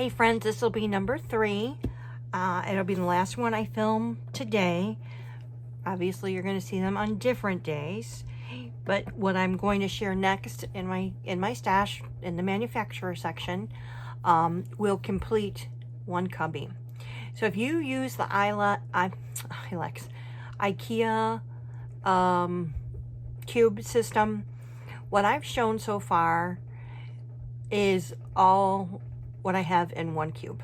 Hey friends, this will be number 3. It'll be the last one I film today. Obviously you're going to see them on different days, but what I'm going to share next in my stash in the manufacturer section will complete one cubby. So if you use the IKEA cube system, what I've shown so far is all what I have in one cube.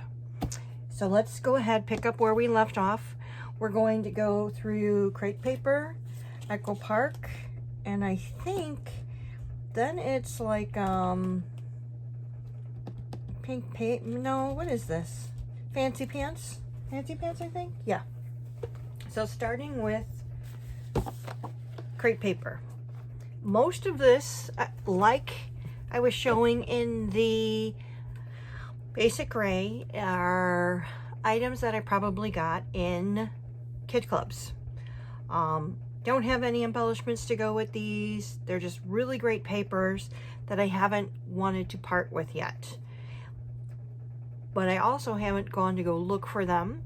So let's go ahead, pick up where we left off. We're going to go through crepe paper, Echo Park, and I think then it's like pink paint. No, what is this? Fancy pants? Fancy pants, I think? Yeah. So starting with crepe paper. Most of this, like I was showing in the basic gray, are items that I probably got in kid clubs. Don't have any embellishments to go with these. They're just really great papers that I haven't wanted to part with yet. But I also haven't gone to go look for them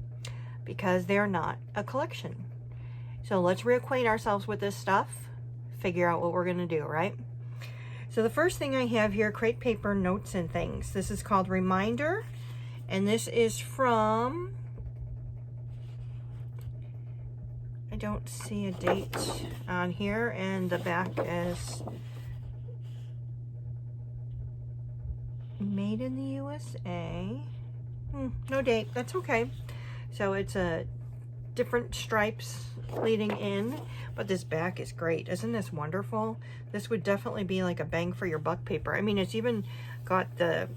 because they're not a collection. So let's reacquaint ourselves with this stuff, figure out what we're gonna do, right? So the first thing I have here, crepe paper notes and things. This is called Reminder, and this is from, I don't see a date on here, and the back is made in the USA. No date, that's okay. So it's a different stripes leading in, but this back is great. Isn't this wonderful? This would definitely be like a bang for your buck paper. I mean, it's even got the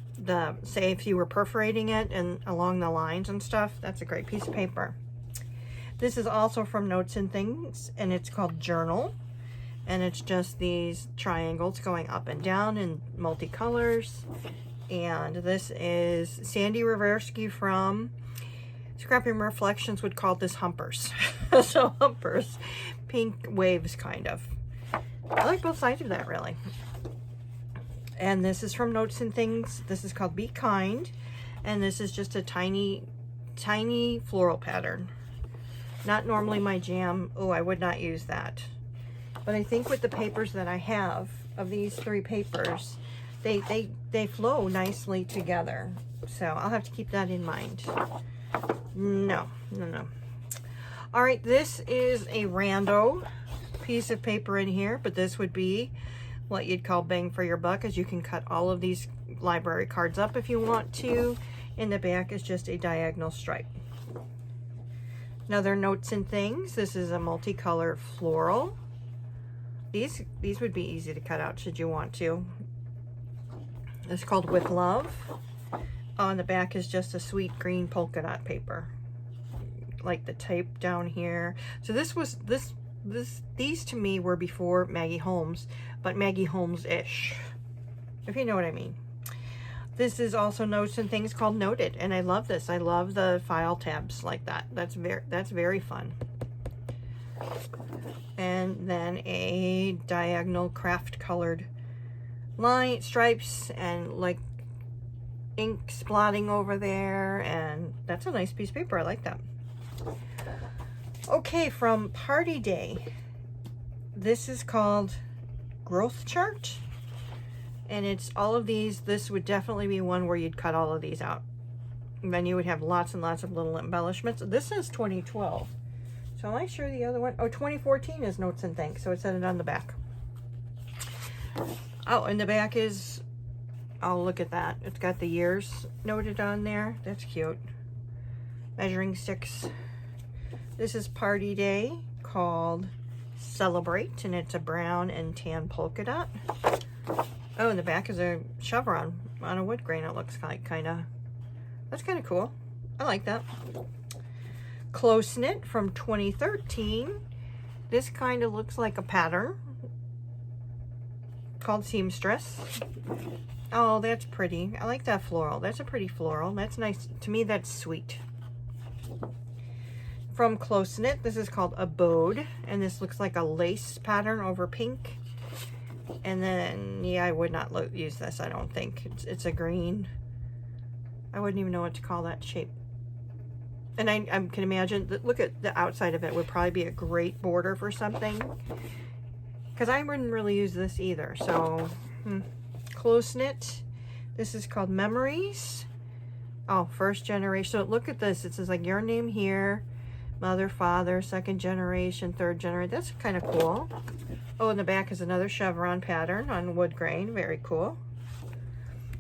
say if you were perforating it and along the lines and stuff, that's a great piece of paper. This is also from Notes and Things, and it's called Journal, and it's just these triangles going up and down in multicolors. And this is Sandy Riversky from Scrapping Reflections would call this humpers. So humpers, pink waves kind of. I like both sides of that really. And this is from Notes and Things. This is called Be Kind. And this is just a tiny, tiny floral pattern. Not normally my jam. Oh, I would not use that. But I think with the papers that I have, of these 3 papers, they flow nicely together. So I'll have to keep that in mind. No. All right, this is a rando piece of paper in here, but this would be what you'd call bang for your buck, as you can cut all of these library cards up if you want to. In the back is just a diagonal stripe. Another Notes and Things. This is a multicolored floral. These would be easy to cut out should you want to. It's called With Love. On the back is just a sweet green polka dot paper, like the tape down here. So these to me were before Maggie Holmes, but Maggie Holmes-ish, if you know what I mean. This is also Notes and Things called Noted, and I love this. I love the file tabs like that. That's very fun. And then a diagonal craft colored line stripes and like ink splotting over there, and that's a nice piece of paper. I like that. Okay, from Party Day, this is called Growth Chart, and it's all of these. This would definitely be one where you'd cut all of these out, and then you would have lots and lots of little embellishments. This is 2012, so am I sure the other one? Oh, 2014 is Notes and Things, so it said it on the back. Oh, and the back is, oh, look at that. It's got the years noted on there. That's cute. Measuring sticks. This is Party Day called Celebrate, and it's a brown and tan polka dot. Oh, and the back is a chevron on a wood grain. It looks like that's kind of cool. I like that. Close Knit from 2013. This kind of looks like a pattern called Seamstress. Oh, that's pretty. I like that floral. That's a pretty floral. That's nice. To me, that's sweet. From Close Knit, this is called Abode, and this looks like a lace pattern over pink. And then, yeah, I would not use this, I don't think. It's a green. I wouldn't even know what to call that shape. And I can imagine that, look at the outside of it, would probably be a great border for something. Because I wouldn't really use this either. So, close knit. This is called Memories. Oh, first generation. So look at this. It says like your name here. Mother, father, second generation, third generation. That's kind of cool. Oh, in the back is another chevron pattern on wood grain. Very cool.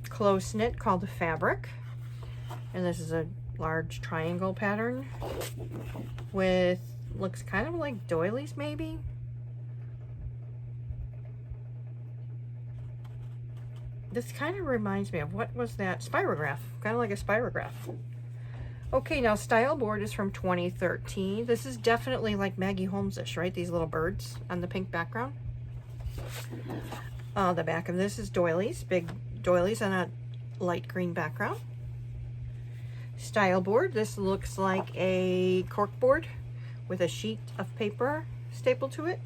Close knit called the Fabric. And this is a large triangle pattern with, looks kind of like doilies maybe. This kind of reminds me of, what was that? Spirograph. Kind of like a spirograph. Okay, now Style Board is from 2013. This is definitely like Maggie Holmes-ish, right? These little birds on the pink background. The back of this is doilies, big doilies on a light green background. Style Board, this looks like a cork board with a sheet of paper stapled to it.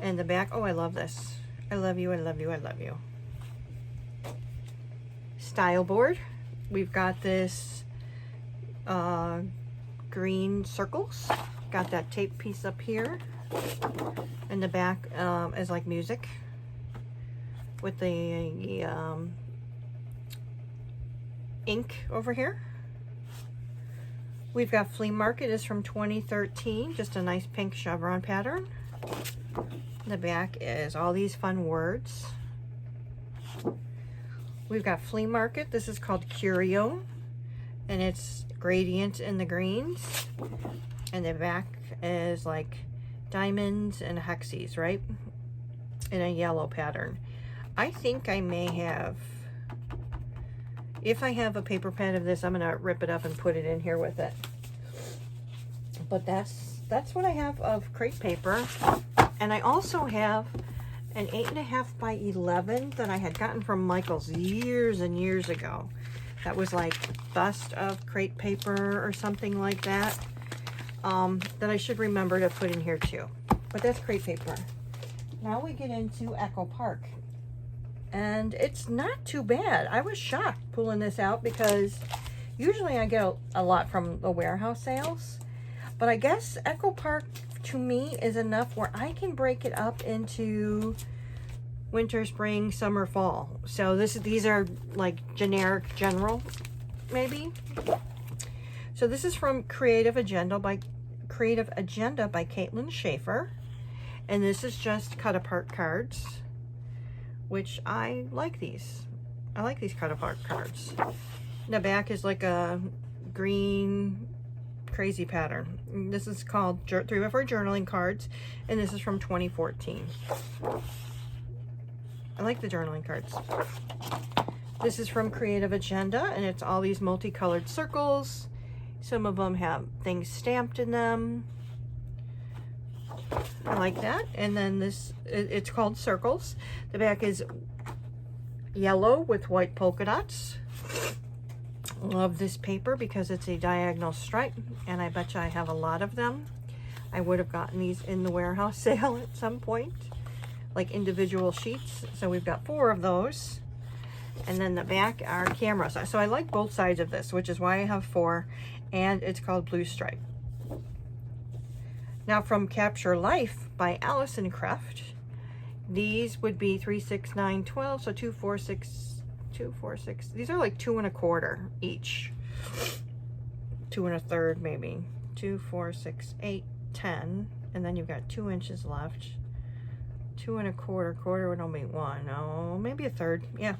And the back, oh, I love this. I love you, I love you, I love you. Style Board, we've got this green circles. Got that tape piece up here. And the back is like music with the ink over here. We've got Flea Market is from 2013, just a nice pink chevron pattern. The back is all these fun words. We've got Flea Market. This is called Curio, and it's gradient in the greens. And the back is like diamonds and hexes, right? In a yellow pattern. I think I may have, if I have a paper pad of this, I'm gonna rip it up and put it in here with it. But that's what I have of crepe paper. And I also have an 8.5 by 11 that I had gotten from Michael's years and years ago. That was like bust of crepe paper or something like that. That I should remember to put in here too. But that's crepe paper. Now we get into Echo Park. And it's not too bad. I was shocked pulling this out because usually I get a lot from the warehouse sales. But I guess Echo Park to me is enough where I can break it up into winter, spring, summer, fall. So these are like generic, general, maybe. So this is from Creative Agenda by Caitlin Schaefer. And this is just cut apart cards, which I like these. I like these cut apart cards. The back is like a green crazy pattern. This is called 3x4 journaling cards, and this is from 2014. I like the journaling cards. This is from Creative Agenda, and it's all these multicolored circles. Some of them have things stamped in them. I like that. And then this, it's called Circles. The back is yellow with white polka dots. Love this paper because it's a diagonal stripe, and I bet you I have a lot of them. I would have gotten these in the warehouse sale at some point, like individual sheets. So we've got 4 of those. And then the back are cameras. So I like both sides of this, which is why I have 4, and it's called Blue Stripe. Now from Capture Life by Allison Kreft, these would be 3, 6, 9, 12, so 2, 4, 6, 2, 4, 6. These are like 2 1/4 each. 2 1/3 maybe. 2, 4, 6, 8, 10. And then you've got 2 inches left. 2 1/4. Quarter would only be 1. Oh, maybe a third. Yeah.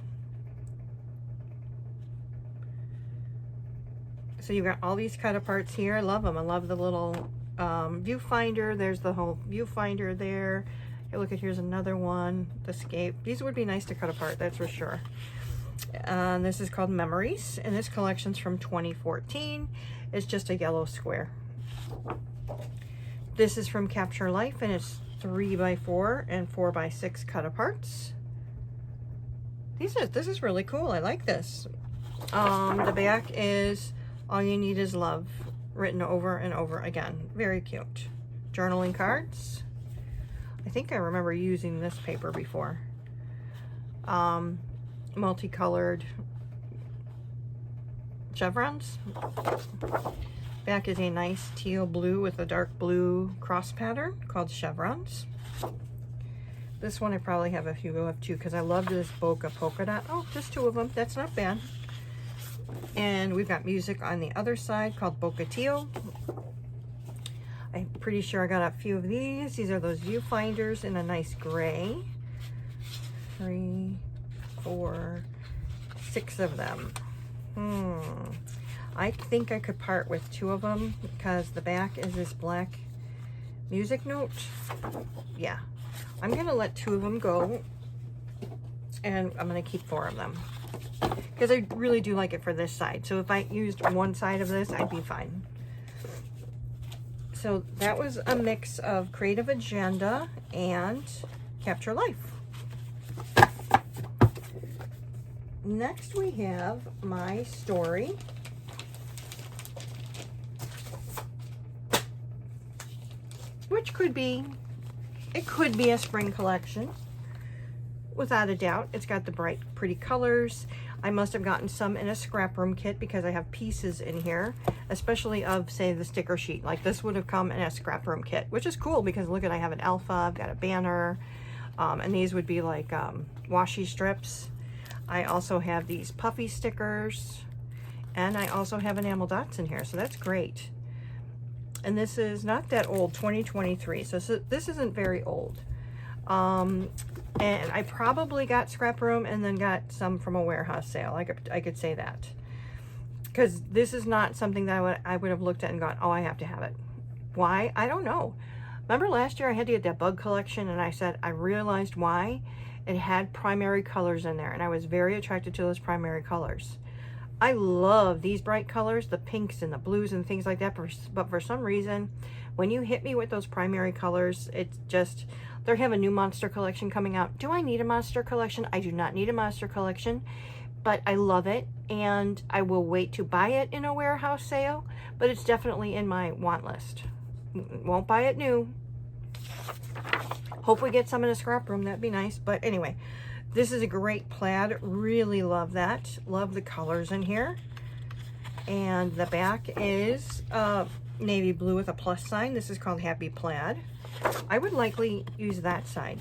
So you've got all these cut aparts here. I love them. I love the little viewfinder. There's the whole viewfinder there. Hey, look at, here's another one. The scape. These would be nice to cut apart, that's for sure. This is called Memories, and this collection's from 2014. It's just a yellow square. This is from Capture Life, and it's 3x4 and 4x6 cut aparts. This is really cool. I like this. The back is All You Need Is Love, written over and over again. Very cute. Journaling cards. I think I remember using this paper before. Multicolored chevrons. Back is a nice teal blue with a dark blue cross pattern called chevrons. This one I probably have a few of too because I love this bokeh polka dot. Oh, just 2 of them. That's not bad. And we've got music on the other side called bokeh teal. I'm pretty sure I got a few of these. These are those viewfinders in a nice gray. 3, 4, 6 of them. I think I could part with 2 of them because the back is this black music note. Yeah, I'm gonna let 2 of them go, and I'm gonna keep 4 of them because I really do like it for this side. So if I used one side of this, I'd be fine. So that was a mix of Creative Agenda and Capture Life. Next we have my story. Which could be, it could be a spring collection. Without a doubt. It's got the bright, pretty colors. I must have gotten some in a scrap room kit because I have pieces in here, especially of, say, the sticker sheet. Like this would have come in a scrap room kit, which is cool because look at, I have an alpha, I've got a banner, and these would be like washi strips. I also have these puffy stickers, and I also have enamel dots in here, so that's great. And this is not that old, 2023, so this isn't very old. And I probably got scrap room and then got some from a warehouse sale. I could say that. Because this is not something that I would have looked at and gone, oh, I have to have it. Why? I don't know. Remember last year I had to get that bug collection and I said I realized why? It had primary colors in there and I was very attracted to those primary colors. I love these bright colors, the pinks and the blues and things like that, but for some reason, when you hit me with those primary colors, it's just, they have a new monster collection coming out. Do I need a monster collection? I do not need a monster collection, but I love it, and I will wait to buy it in a warehouse sale, but it's definitely in my want list. Won't buy it new. Hope we get some in a scrap room, that'd be nice, but anyway. This is a great plaid. Really love that. Love the colors in here. And the back is navy blue with a plus sign. This is called Happy Plaid. I would likely use that side.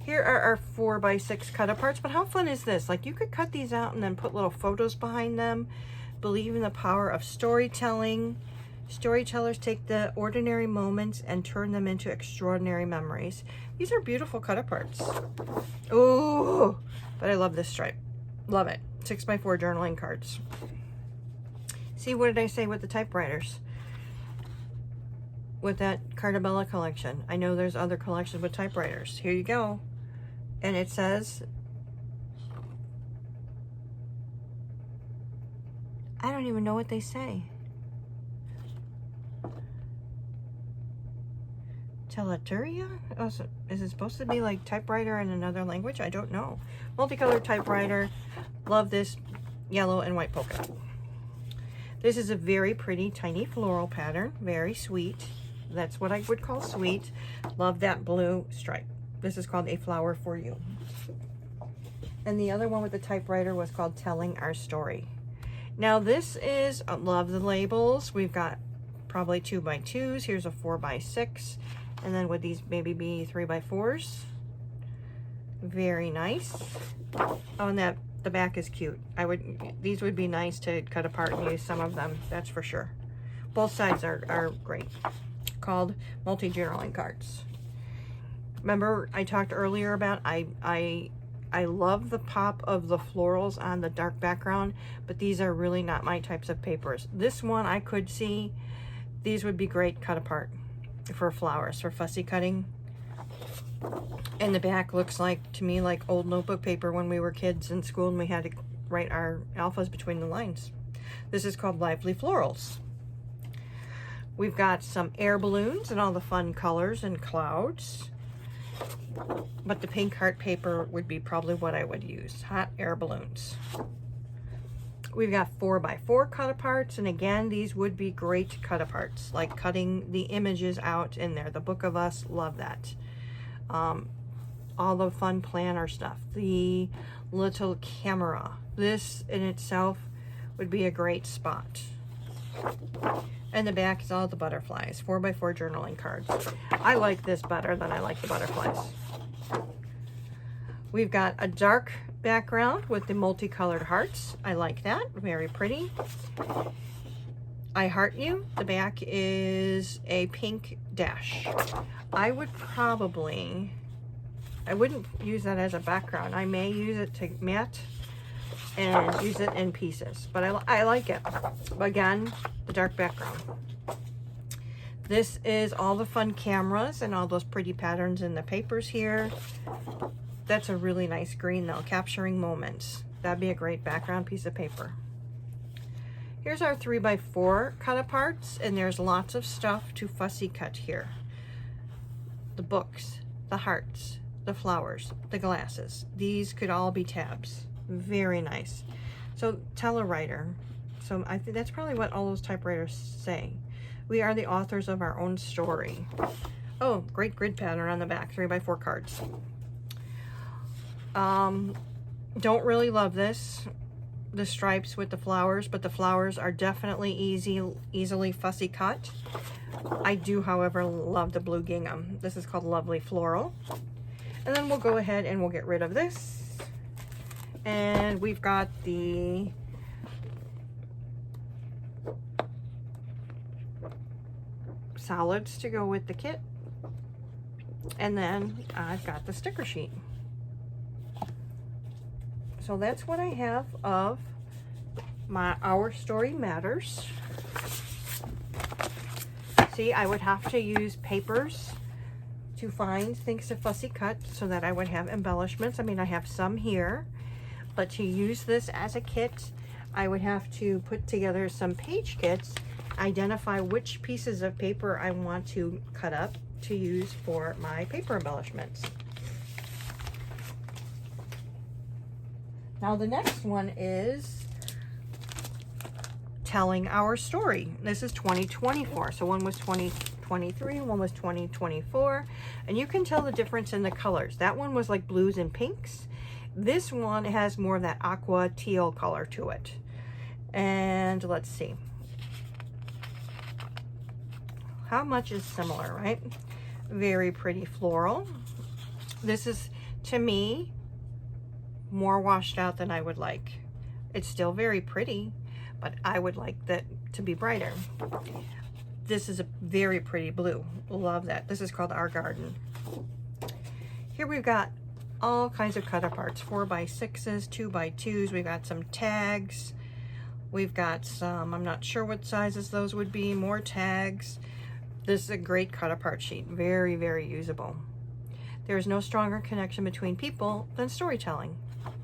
Here are our 4x6 cut aparts, but how fun is this? Like you could cut these out and then put little photos behind them. Believe in the power of storytelling. Storytellers take the ordinary moments and turn them into extraordinary memories. These are beautiful cut aparts. Oh, but I love this stripe. Love it. 6x4 journaling cards. See, what did I say with the typewriters? With that Cardabella collection. I know there's other collections with typewriters. Here you go. And it says, I don't even know what they say. Telaturia? Oh, so is it supposed to be like typewriter in another language? I don't know. Multicolored typewriter. Love this yellow and white polka dot. This is a very pretty tiny floral pattern. Very sweet. That's what I would call sweet. Love that blue stripe. This is called A Flower for You. And the other one with the typewriter was called Telling Our Story. Now this is, love the labels. We've got probably 2x2s. Here's a 4x6. And then would these maybe be 3x4s? Very nice. Oh, and that the back is cute. These would be nice to cut apart and use some of them, that's for sure. Both sides are great. Called multi-journaling cards. Remember I talked earlier about I love the pop of the florals on the dark background, but these are really not my types of papers. This one I could see, these would be great cut apart for flowers, for fussy cutting. And the back looks like, to me, like old notebook paper when we were kids in school and we had to write our alphas between the lines. This is called Lively Florals. We've got some air balloons and all the fun colors and clouds. But the pink heart paper would be probably what I would use. Hot air balloons. We've got 4x4 cut aparts, and again, these would be great cut aparts, like cutting the images out in there. The Book of Us, love that. All the fun planner stuff. The little camera. This in itself would be a great spot. And the back is all the butterflies, 4x4 journaling cards. I like this better than I like the butterflies. We've got a dark background with the multicolored hearts. I like that, very pretty. I Heart You, the back is a pink dash. I wouldn't use that as a background. I may use it to matte and use it in pieces, but I like it. Again, the dark background. This is all the fun cameras and all those pretty patterns in the papers here. That's a really nice green though, capturing moments. That'd be a great background piece of paper. Here's our 3x4 cut aparts, and there's lots of stuff to fussy cut here. The books, the hearts, the flowers, the glasses. These could all be tabs. Very nice. So Telewriter. So I think that's probably what all those typewriters say. We are the authors of our own story. Oh, great grid pattern on the back, 3x4 cards. Don't really love this, the stripes with the flowers, but the flowers are definitely easily fussy cut. I do, however, love the blue gingham. This is called Lovely Floral. And then we'll go ahead and we'll get rid of this. And we've got the solids to go with the kit. And then I've got the sticker sheet. So that's what I have of my Our Story Matters. See, I would have to use papers to find things to fussy cut so that I would have embellishments. I mean, I have some here. But to use this as a kit, I would have to put together some page kits, identify which pieces of paper I want to cut up to use for my paper embellishments. Now the next one is telling our story. This is 2024. So one was 2023, one was 2024. And you can tell the difference in the colors. That one was like blues and pinks. This one has more of that aqua teal color to it. And let's see. How much is similar, right? Very pretty floral. This is, to me, more washed out than I would like. It's still very pretty, but I would like that to be brighter. This is a very pretty blue. Love that. This is called Our Garden. Here we've got all kinds of cut aparts, 4x6s, 2x2s. We've got some tags. We've got some, I'm not sure what sizes those would be, more tags. This is a great cut apart sheet. Very, very usable. There is no stronger connection between people than storytelling.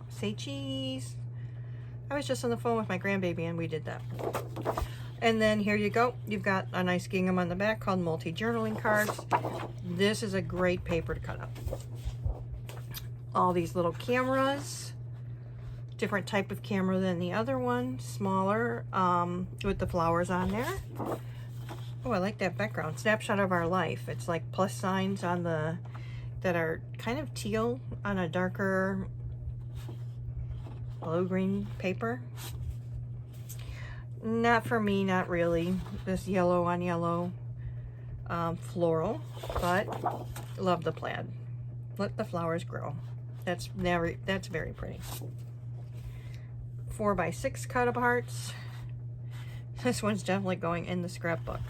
Say cheese. I was just on the phone with my grandbaby and we did that. And then here you go. You've got a nice gingham on the back called multi-journaling cards. This is a great paper to cut up. All these little cameras, different type of camera than the other one, smaller, with the flowers on there. Oh, I like that background. Snapshot of our life. It's like plus signs on the, that are kind of teal on a darker blue-green paper. Not for me, not really. This yellow on yellow floral, but love the plaid. Let the flowers grow. That's very pretty. 4x6 cut aparts. This one's definitely going in the scrapbook.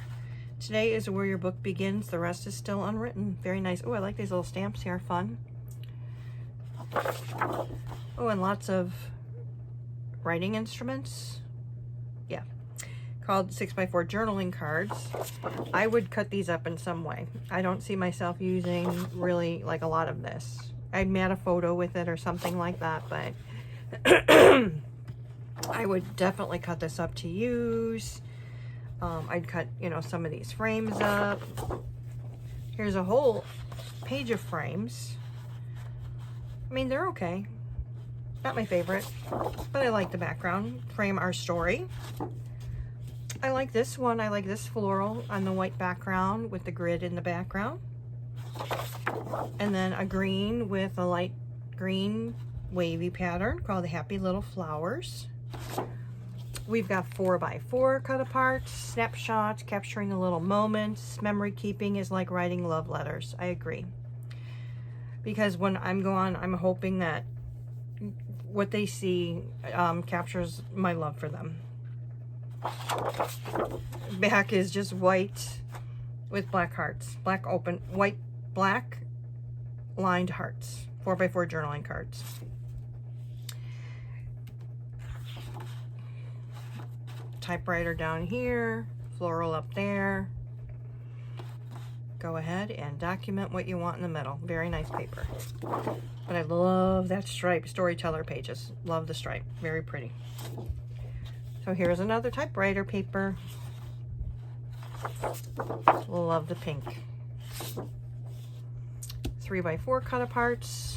Today is where your book begins. The rest is still unwritten. Very nice. Oh, I like these little stamps here. Fun. Oh, and lots of writing instruments. Yeah. Called 6x4 journaling cards. I would cut these up in some way. I don't see myself using really like a lot of this. I'd mat a photo with it or something like that, but I would definitely cut this up to use. I'd cut, you know, some of these frames up. Here's a whole page of frames. I mean, they're okay. Not my favorite, but I like the background. Frame Our Story. I like this one. I like this floral on the white background with the grid in the background. And then a green with a light green wavy pattern called the Happy Little Flowers. We've got 4x4 cut aparts, snapshots, capturing the little moments. Memory keeping is like writing love letters. I agree. Because when I'm gone, I'm hoping that what they see captures my love for them. Back is just white with black hearts. Black open, white, black lined hearts. 4x4 journaling cards. Typewriter down here, floral up there. Go ahead and document what you want in the middle. Very nice paper. But I love that stripe, storyteller pages. Love the stripe, very pretty. So here's another typewriter paper. Love the pink. 3x4 cut aparts.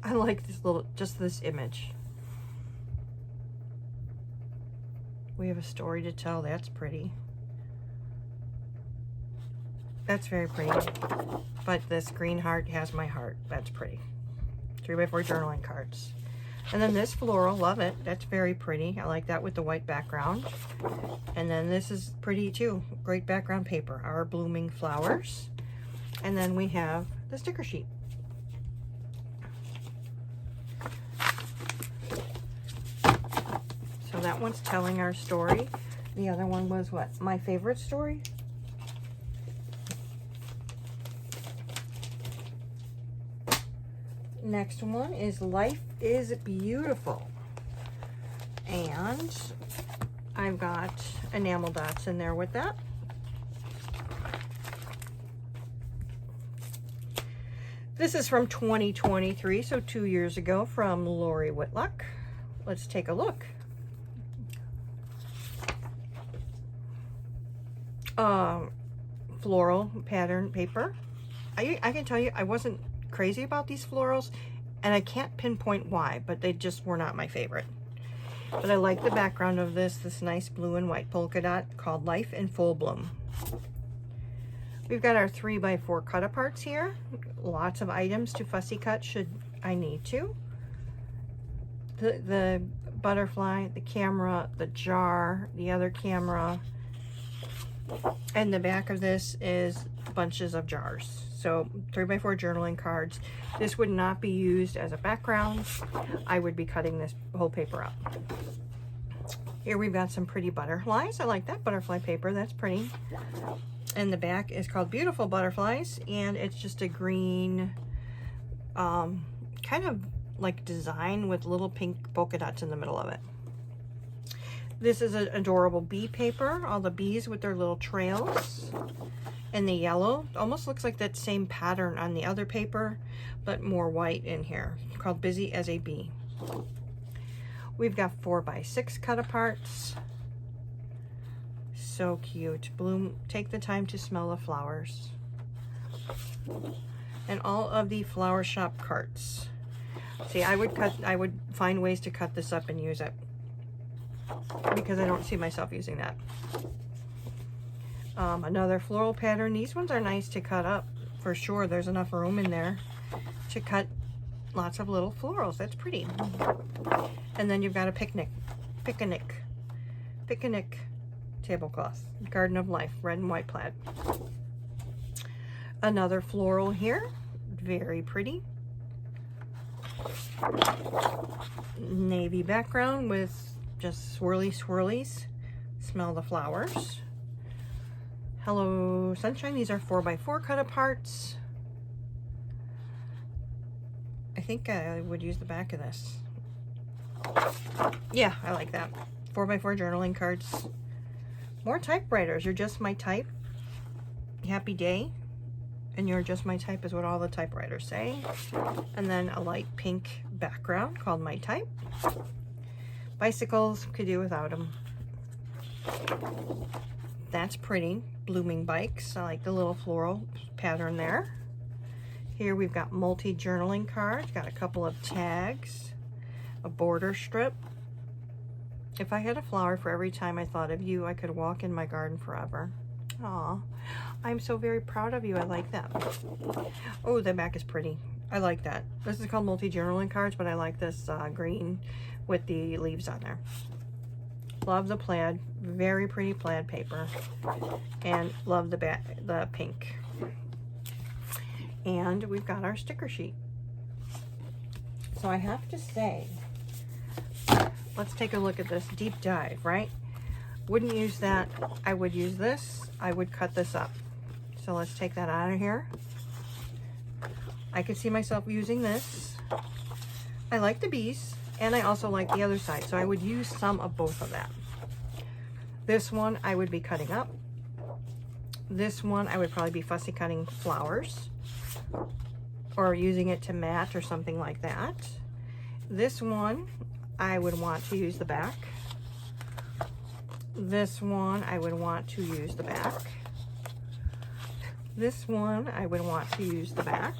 I like this little, just this image. We have a story to tell. That's pretty. That's very pretty. But this green heart has my heart. That's pretty. 3x4 journaling cards. And then this floral, love it. That's very pretty. I like that with the white background. And then this is pretty too. Great background paper. Our blooming flowers. And then we have the sticker sheet. So that one's telling our story. The other one was what? My favorite story? Next one is Life is Beautiful. And I've got enamel dots in there with that. This is from 2023, so 2 years ago, from Lori Whitlock. Let's take a look. Floral pattern paper. I can tell you I wasn't crazy about these florals, and I can't pinpoint why, but they just were not my favorite. But I like the background of this nice blue and white polka dot called Life in Full Bloom. We've got our 3x4 cut aparts here. Lots of items to fussy cut should I need to. The butterfly, the camera, the jar, the other camera, and the back of this is bunches of jars. So 3x4 journaling cards. This would not be used as a background. I would be cutting this whole paper up. Here we've got some pretty butterflies. I like that butterfly paper. That's pretty. And the back is called Beautiful Butterflies, and it's just a green kind of like design with little pink polka dots in the middle of it. This is an adorable bee paper, all the bees with their little trails. And the yellow almost looks like that same pattern on the other paper, but more white in here, called Busy as a Bee. We've got 4x6 cut aparts. So cute. Bloom, take the time to smell the flowers. And all of the flower shop carts. See, I would find ways to cut this up and use it, because I don't see myself using that. Another floral pattern. These ones are nice to cut up for sure. There's enough room in there to cut lots of little florals. That's pretty. And then you've got a picnic tablecloth. Garden of Life, red and white plaid. Another floral here. Very pretty. Navy background with just swirly swirlies. Smell the flowers. Hello Sunshine. These are 4x4 cut aparts. I think I would use the back of this. Yeah, I like that. 4x4 journaling cards. More typewriters. You're just my type. Happy day. And you're just my type is what all the typewriters say. And then a light pink background called My Type. Bicycles, could do without them. That's pretty. Blooming bikes. I like the little floral pattern there. Here we've got multi-journaling cards. Got a couple of tags. A border strip. If I had a flower for every time I thought of you, I could walk in my garden forever. Aw, I'm so very proud of you. I like that. Oh, the back is pretty. I like that. This is called multi-journaling cards, but I like this green with the leaves on there. Love the plaid, very pretty plaid paper, and love the pink. And we've got our sticker sheet. So I have to say, let's take a look at this deep dive, right? Wouldn't use that. I would use this. I would cut this up. So let's take that out of here. I could see myself using this. I like the bees, and I also like the other side, so I would use some of both of that. This one I would be cutting up. This one I would probably be fussy cutting flowers or using it to mat or something like that. This one I would want to use the back. This one I would want to use the back. This one I would want to use the back.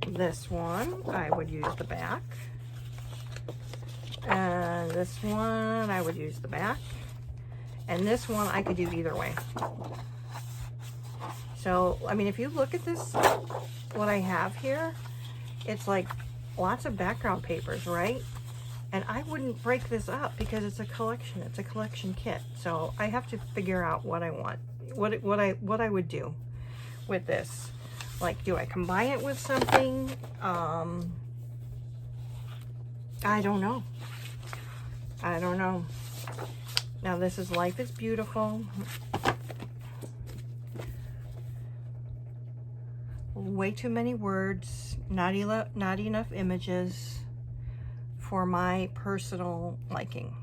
This one I would use the back. And this one I would use the back. And this one I could do either way. So, I mean, if you look at this, what I have here, it's like lots of background papers, right? And I wouldn't break this up because it's a collection. It's a collection kit. So I have to figure out what I want, what I would do with this. Like, do I combine it with something? I don't know. I don't know. Now this is Life is Beautiful. Way too many words, not enough images for my personal liking.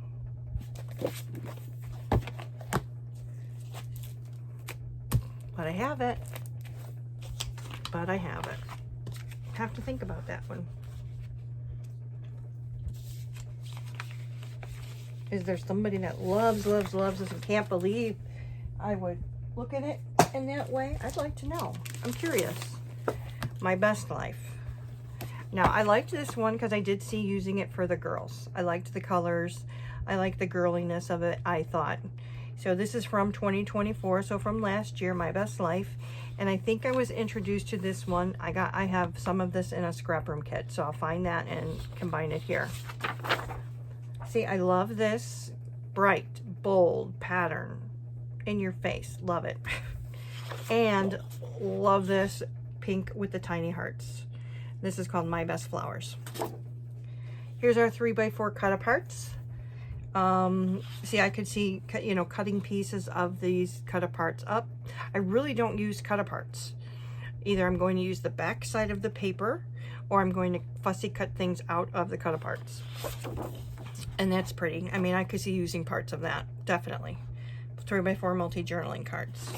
But I have it. But I have it. Have to think about that one. Is there somebody that loves this and can't believe I would look at it in that way? I'd like to know. I'm curious. My Best Life. Now, I liked this one because I did see using it for the girls. I liked the colors. I liked the girliness of it, I thought. So this is from 2024, so from last year, My Best Life. And I think I was introduced to this one. I have some of this in a scrap room kit, so I'll find that and combine it here. See, I love this bright, bold pattern in your face. Love it. And love this pink with the tiny hearts. This is called My Best Flowers. Here's our 3x4 cut aparts. See, I could see, you know, cutting pieces of these cut aparts up. I really don't use cut aparts. Either I'm going to use the back side of the paper, or I'm going to fussy cut things out of the cut aparts. And that's pretty. I mean, I could see using parts of that, definitely. 3x4 multi-journaling cards.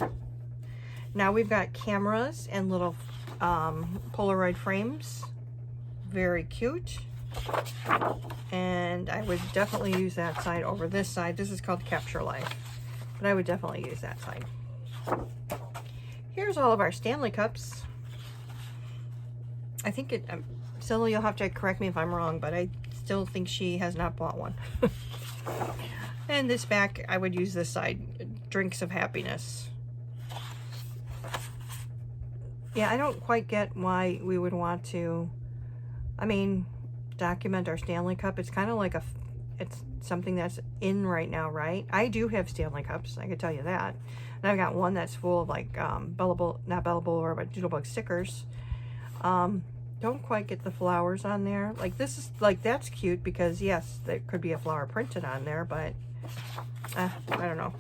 Now we've got cameras and little Polaroid frames. Very cute. And I would definitely use that side over this side. This is called Capture Life, but I would definitely use that side. Here's all of our Stanley Cups. I think Silly, you'll have to correct me if I'm wrong, but I still think she has not bought one. And this back, I would use this side, Drinks of Happiness. Yeah, I don't quite get why we would want to, I mean, document our Stanley Cup. It's kind of like it's something that's in right now, right? I do have Stanley Cups, I can tell you that. And I've got one that's full of like not Bellable, but Doodlebug stickers. Don't quite get the flowers on there. Like this is, like that's cute because yes, there could be a flower printed on there, but I don't know.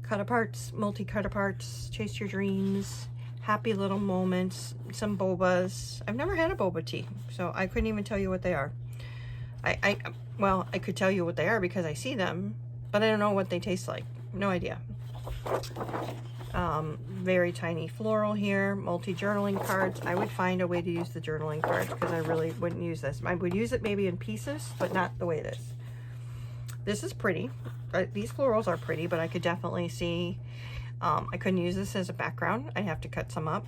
Cut aparts, multi-cut aparts, Chase Your Dreams, Happy Little Moments, some bobas. I've never had a boba tea, so I couldn't even tell you what they are. Well, I could tell you what they are because I see them, but I don't know what they taste like. No idea. Very tiny floral here, multi-journaling cards. I would find a way to use the journaling cards because I really wouldn't use this. I would use it maybe in pieces, but not the way it is. This is pretty. These florals are pretty, but I could definitely see, I couldn't use this as a background. I'd have to cut some up.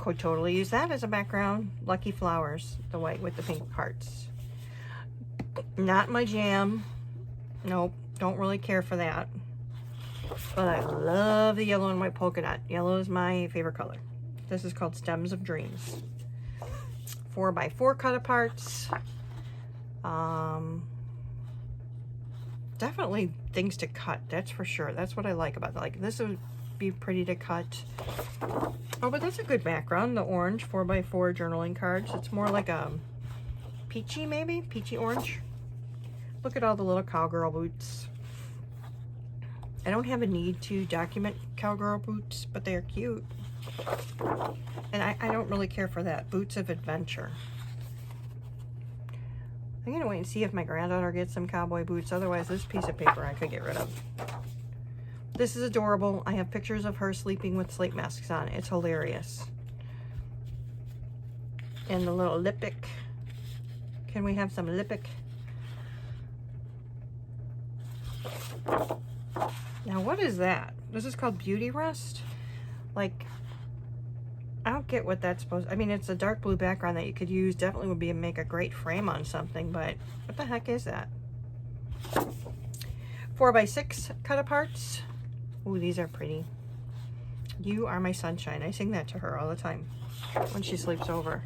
Could totally use that as a background. Lucky Flowers, the white with the pink hearts. Not my jam. Nope, don't really care for that. But I love the yellow and white polka dot. Yellow is my favorite color. This is called Stems of Dreams. 4x4 cut aparts. Definitely things to cut, that's for sure. That's what I like about it. Like, this would be pretty to cut. Oh, but that's a good background. The orange 4x4 journaling cards. It's more like a peachy, maybe? Peachy orange. Look at all the little cowgirl boots. I don't have a need to document cowgirl boots, but they're cute. And I don't really care for that. Boots of Adventure. I'm gonna wait and see if my granddaughter gets some cowboy boots. Otherwise, this piece of paper I could get rid of. This is adorable. I have pictures of her sleeping with sleep masks on. It's hilarious. And the little lippic. Can we have some lippic? Now, what is that? This is called Beauty Rest? Like, I don't get what that's supposed to... I mean, it's a dark blue background that you could use. Definitely would be make a great frame on something, but what the heck is that? 4x6 cut aparts. Ooh, these are pretty. You are my sunshine. I sing that to her all the time when she sleeps over.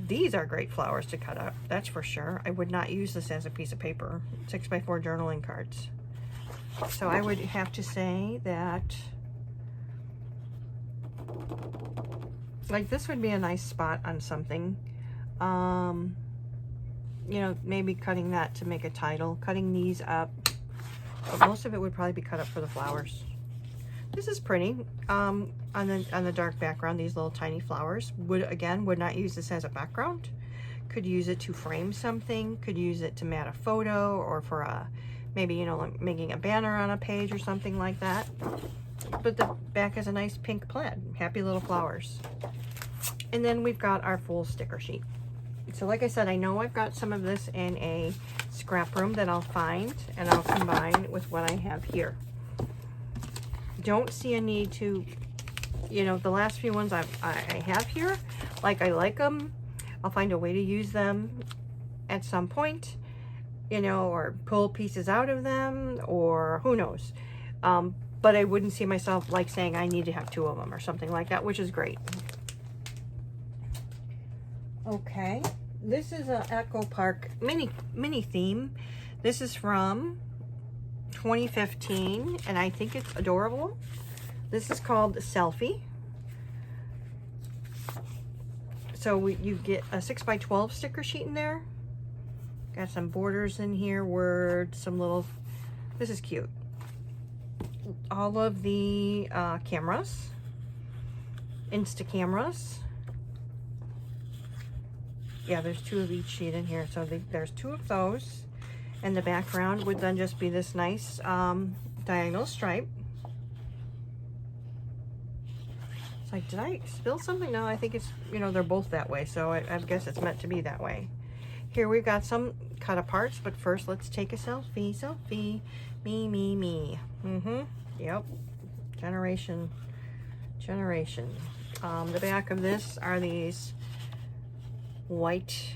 These are great flowers to cut up, that's for sure. I would not use this as a piece of paper. 6x4 journaling cards. So I would have to say that, like, this would be a nice spot on something. You know, maybe cutting that to make a title. Cutting these up. But most of it would probably be cut up for the flowers. This is pretty. On the dark background, these little tiny flowers. Would not use this as a background. Could use it to frame something. Could use it to mat a photo, or for a, maybe, you know, like making a banner on a page or something like that. But the back is a nice pink plaid. Happy little flowers. And then we've got our full sticker sheet. So like I said, I know I've got some of this in a scrap room that I'll find and I'll combine with what I have here. Don't see a need to, you know, the last few ones I have here, like, I like them. I'll find a way to use them at some point, you know, or pull pieces out of them, or who knows. But I wouldn't see myself like saying I need to have 2 of them or something like that, which is great. Okay, this is a Echo Park mini theme. This is from 2015, and I think it's adorable. This is called Selfie. So you get a 6x12 sticker sheet in there. Got some borders in here, words, some little, this is cute. All of the cameras, Insta cameras. Yeah, there's 2 of each sheet in here, so there's 2 of those. And the background would then just be this nice diagonal stripe. It's like, did I spill something? No, I think it's, you know, they're both that way, so I guess it's meant to be that way. Here we've got some cut aparts, but first let's take a selfie. Selfie. Me, me, me. Yep. Generation. The back of this are these white,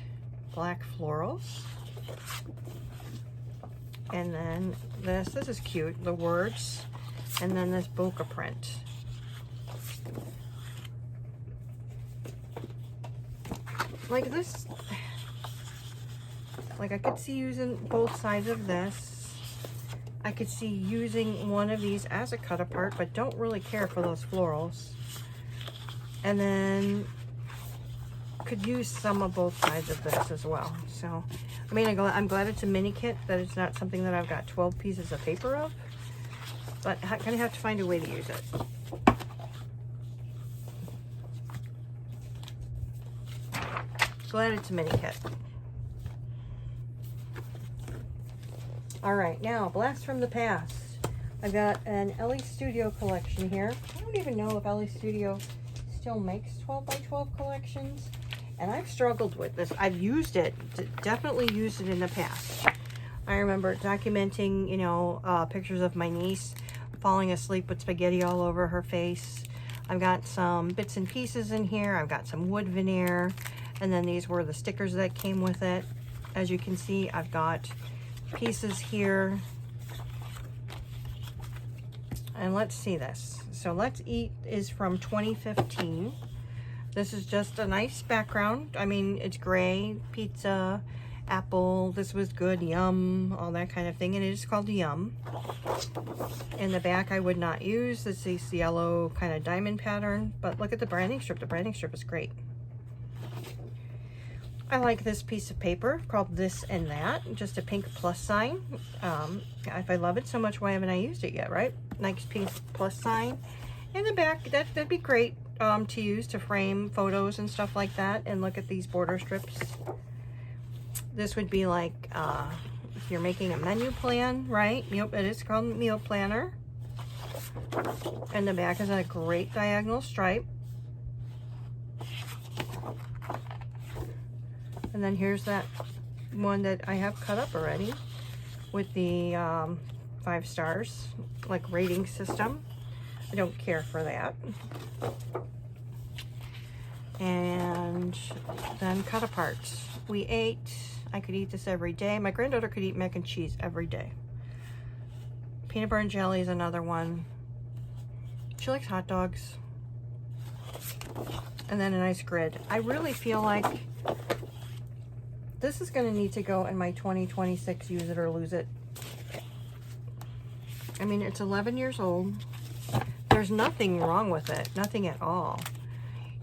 black florals. And then this is cute, the words, and then this bokeh print. Like this, like I could see using both sides of this. I could see using one of these as a cut apart, but don't really care for those florals. And then could use some of both sides of this as well. So, I mean, I'm glad it's a mini kit, that it's not something that I've got 12 pieces of paper of, but I kind of have to find a way to use it. Glad it's a mini kit. All right, now Blast from the Past. I've got an Ellie Studio collection here. I don't even know if Ellie Studio still makes 12x12 collections. And I've struggled with this. I've used it, definitely used it in the past. I remember documenting, you know, pictures of my niece falling asleep with spaghetti all over her face. I've got some bits and pieces in here. I've got some wood veneer. And then these were the stickers that came with it. As you can see, I've got pieces here. and let's see this. So Let's Eat is from 2015. This is just a nice background. I mean, it's gray, pizza, apple, this was good, yum, all that kind of thing. And it is called Yum. In the back, I would not use. This is yellow kind of diamond pattern. But look at the branding strip. The branding strip is great. I like this piece of paper called This and That. Just a pink plus sign. If I love it so much, why haven't I used it yet, right? Nice pink plus sign. In the back, that'd be great to use to frame photos and stuff like that. And look at these border strips. This would be like if you're making a menu plan, right? Yep, it is called Meal Planner. And the back is a great diagonal stripe. And then here's that one that I have cut up already with the 5 stars, like rating system. I don't care for that. And then cut aparts. We ate, I could eat this every day. My granddaughter could eat mac and cheese every day. Peanut butter and jelly is another one. She likes hot dogs. And then a nice grid. I really feel like this is going to need to go in my 2026 use it or lose it. I mean, it's 11 years old. There's nothing wrong with it. Nothing at all.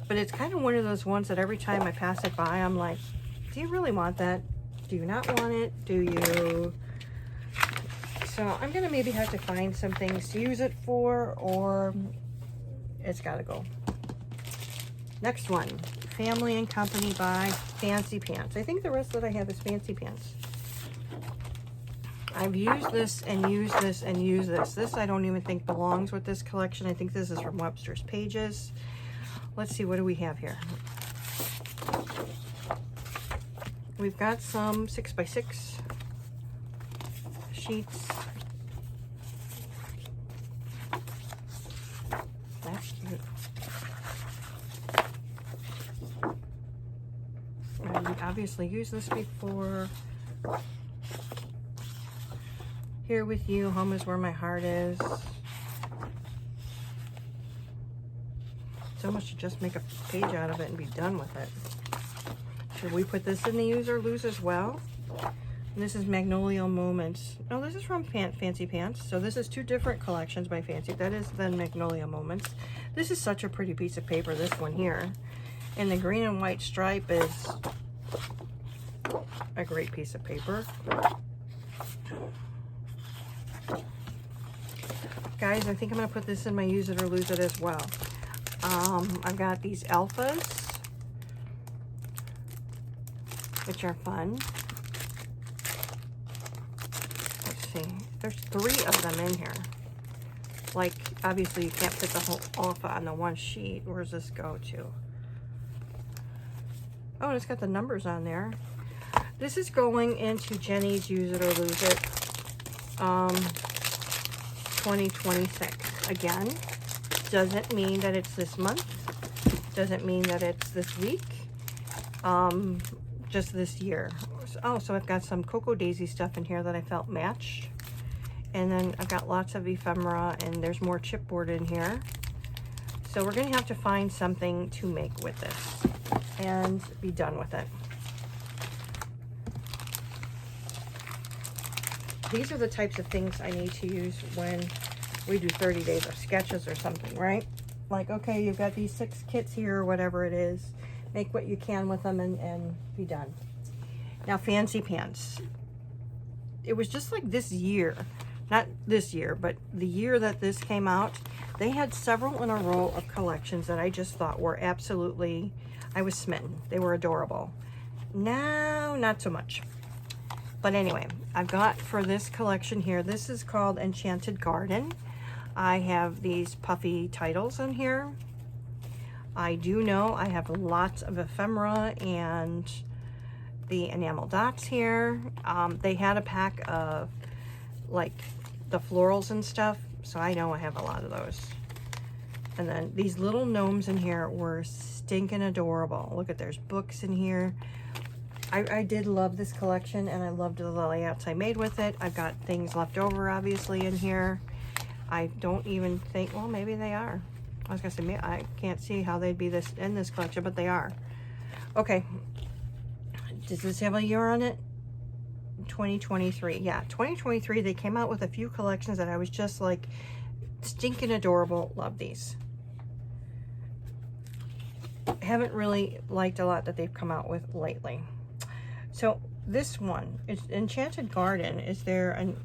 But it's kind of one of those ones that every time I pass it by, I'm like, do you really want that? Do you not want it? Do you? So I'm going to maybe have to find some things to use it for, or it's got to go. Next one. Family and Company by Fancy Pants. I think the rest that I have is Fancy Pants. I've used this and used this and used this. This I don't even think belongs with this collection. I think this is from Webster's Pages. Let's see, what do we have here? We've got some 6x6 sheets. That's cute. We obviously used this before. Here with you, home is where my heart is. So much to just make a page out of it and be done with it. Should we put this in the use or lose as well? And this is Magnolia Moments. Oh, this is from Fancy Pants. So this is 2 different collections by Fancy. That is then Magnolia Moments. This is such a pretty piece of paper, this one here. And the green and white stripe is a great piece of paper. Guys, I think I'm going to put this in my use it or lose it as well. I've got these alphas, which are fun. Let's see. There's 3 of them in here. Like, obviously you can't fit the whole alpha on the one sheet. Where does this go to? Oh, and it's got the numbers on there. This is going into Jenny's use it or lose it. 2026. Again, doesn't mean that it's this month. Doesn't mean that it's this week. Just this year. Oh, so I've got some Cocoa Daisy stuff in here that I felt matched. And then I've got lots of ephemera, and there's more chipboard in here. So we're going to have to find something to make with this and be done with it. These are the types of things I need to use when we do 30 days of sketches or something, right? Like, okay, you've got these 6 kits here or whatever it is. Make what you can with them and be done. Now, Fancy Pants. It was just like this year. Not this year, but the year that this came out. They had several in a row of collections that I just thought were absolutely... I was smitten. They were adorable. Now, not so much. But anyway, I've got for this collection here, this is called Enchanted Garden. I have these puffy titles in here. I do know I have lots of ephemera and the enamel dots here. They had a pack of like the florals and stuff, so I know I have a lot of those. And then these little gnomes in here were stinking adorable. Look at, there's books in here. I did love this collection, and I loved the layouts I made with it. I've got things left over, obviously, in here. I don't even think, well, maybe they are. I was gonna say, I can't see how they'd be this in this collection, but they are. Okay, does this have a year on it? 2023. Yeah, 2023. They came out with a few collections that I was just like stinking adorable. Love these. Haven't really liked a lot that they've come out with lately. So this one is Enchanted Garden. Is there an,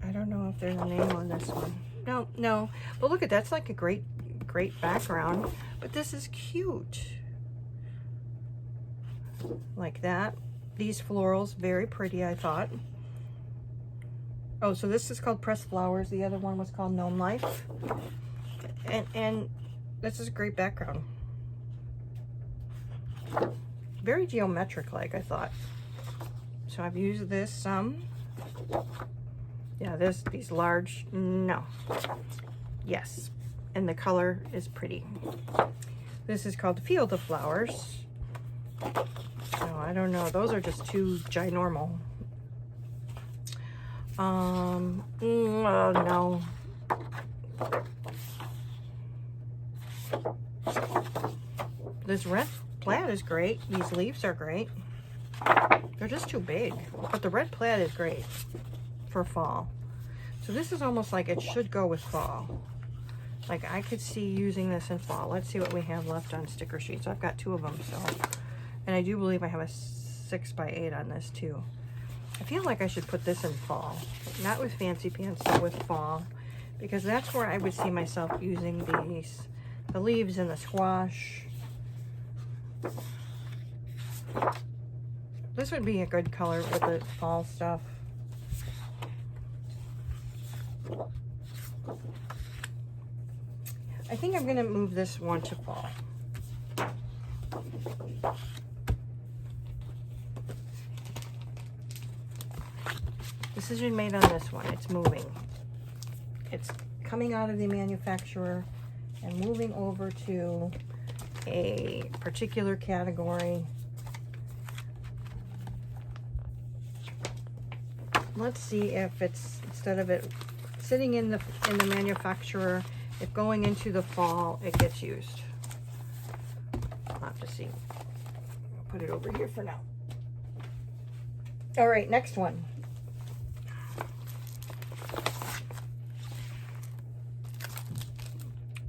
I don't know if there's a name on this one. No, but look at that's like a great background, but this is cute like that. These florals, very pretty, I thought. Oh, so this is called Pressed Flowers. The other one was called Gnome Life. And this is a great background. Very geometric like, I thought. So I've used this some. Yeah, these large, no. Yes, and the color is pretty. This is called Field of Flowers. Oh, I don't know. Those are just too ginormal. No. This red plaid is great. These leaves are great. They're just too big. But the red plaid is great for fall. So this is almost like it should go with fall. Like I could see using this in fall. Let's see what we have left on sticker sheets. I've got 2 of them, so. And I do believe I have a 6x8 on this too. I feel like I should put this in fall. Not with Fancy Pants, but with fall. Because that's where I would see myself using these. The leaves and the squash. This would be a good color with the fall stuff. I think I'm going to move this one to fall. Decision made on this one. It's moving. It's coming out of the manufacturer and moving over to a particular category. Let's see if it's, instead of it sitting in the manufacturer, if going into the fall, it gets used. I'll have to see. I'll put it over here for now. All right, next one.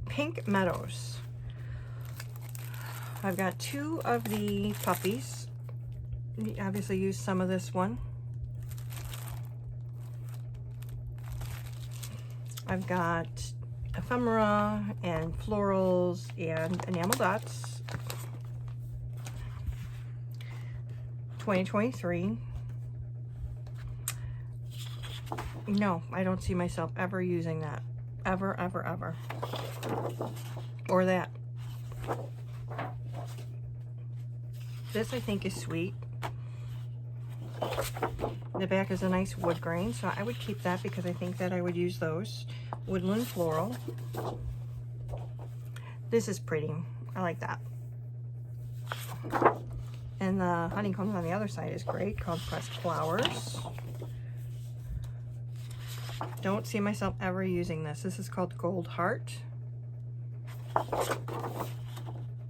Pink Meadows. I've got 2 of the puppies. Obviously used some of this one. I've got ephemera and florals and enamel dots. 2023. No, I don't see myself ever using that. Ever, ever, ever. Or that. This I think is sweet. The back is a nice wood grain, so I would keep that because I think that I would use those. Woodland Floral. This is pretty. I like that. And the honeycombs on the other side is great, called Pressed Flowers. Don't see myself ever using this. This is called Gold Heart.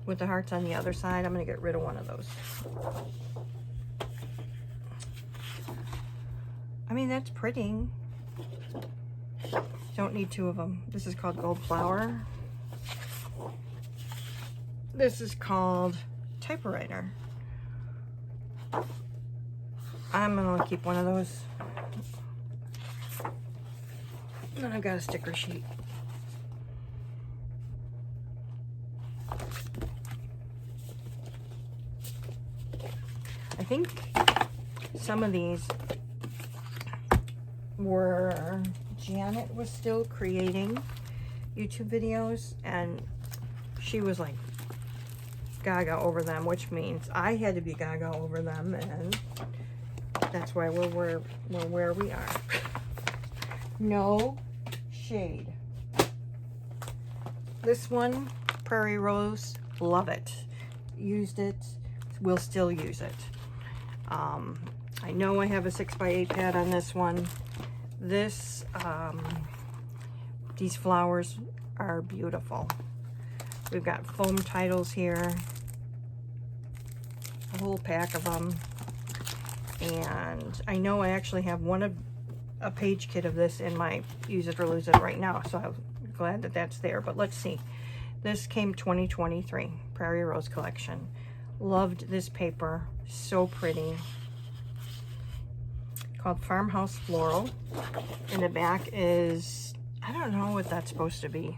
With the hearts on the other side, I'm going to get rid of one of those. I mean, that's pretty. Don't need 2 of them. This is called Gold Flower. This is called Typewriter. I'm going to keep one of those. And then I've got a sticker sheet. I think some of these were, Janet was still creating YouTube videos and she was like gaga over them, which means I had to be gaga over them, and that's why we're where we are. No shade. This one, Prairie Rose, love it. Used it, will still use it. I know I have a 6x8 pad on this one. This These flowers are beautiful. We've got foam titles here, a whole pack of them. And I know I actually have a page kit of this in my Use It or Lose It right now, so I'm glad that that's there. But let's see. This came 2023, Prairie Rose Collection. Loved this paper, so pretty. Called Farmhouse Floral. And the back is, I don't know what that's supposed to be.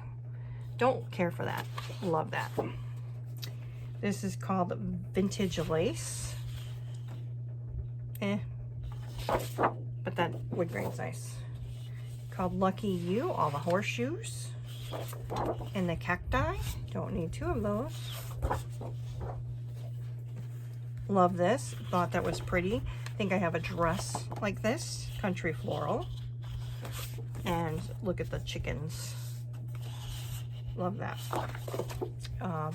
Don't care for that. Love that. This is called Vintage Lace. But that wood grain's nice. Called Lucky You, all the horseshoes. And the cacti. Don't need two of those. Love this. Thought that was pretty. I think I have a dress like this. Country floral. And look at the chickens. Love that.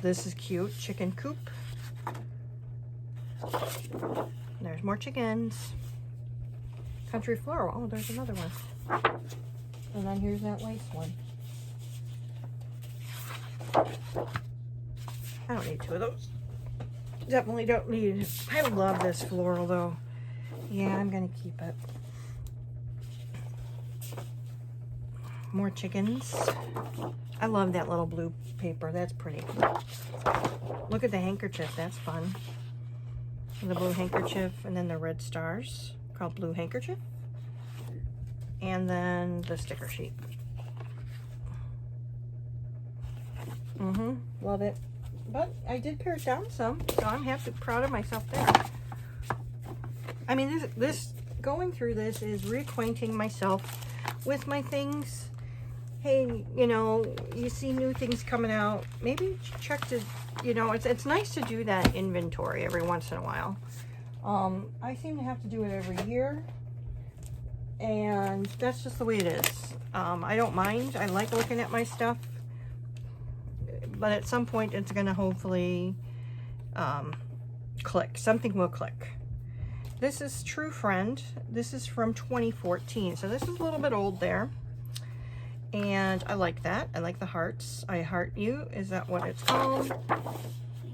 This is cute. Chicken coop. There's more chickens. Country floral. Oh, there's another one. And then here's that lace one. I don't need two of those. Definitely don't need. I love this floral though. Yeah, I'm gonna keep it. More chickens. I love that little blue paper. That's pretty. Look at the handkerchief. That's fun. The blue handkerchief, and then the red stars, called Blue Handkerchief. And then the sticker sheet. Love it. But I did pare it down some, so I'm proud of myself there. I mean, this going through this is reacquainting myself with my things. Hey, you know, you see new things coming out. Maybe check to, you know, it's nice to do that inventory every once in a while. I seem to have to do it every year, and that's just the way it is. I don't mind. I like looking at my stuff, but at some point it's gonna hopefully click. Something will click. This is True Friend. This is from 2014, so this is a little bit old there. And I like that. I like the hearts. I heart you. Is that what it's called?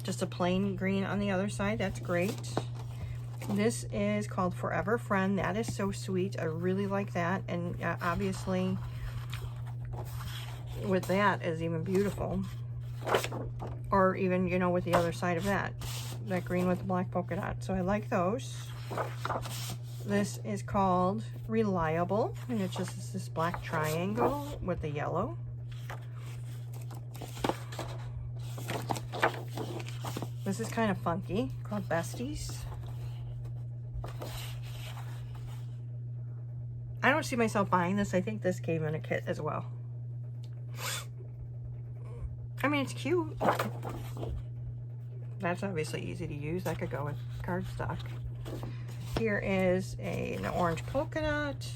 Just a plain green on the other side. That's great. This is called Forever Friend. That is so sweet. I really like that. And obviously, with that is even beautiful. Or even, you know, with the other side of that. That green with the black polka dot. So I like those. This is called Reliable, and it's just this black triangle with the yellow. This is kind of funky, called Besties. I don't see myself buying this. I think this came in a kit as well. I mean, it's cute. That's obviously easy to use. That could go with cardstock. Here is an orange polka dot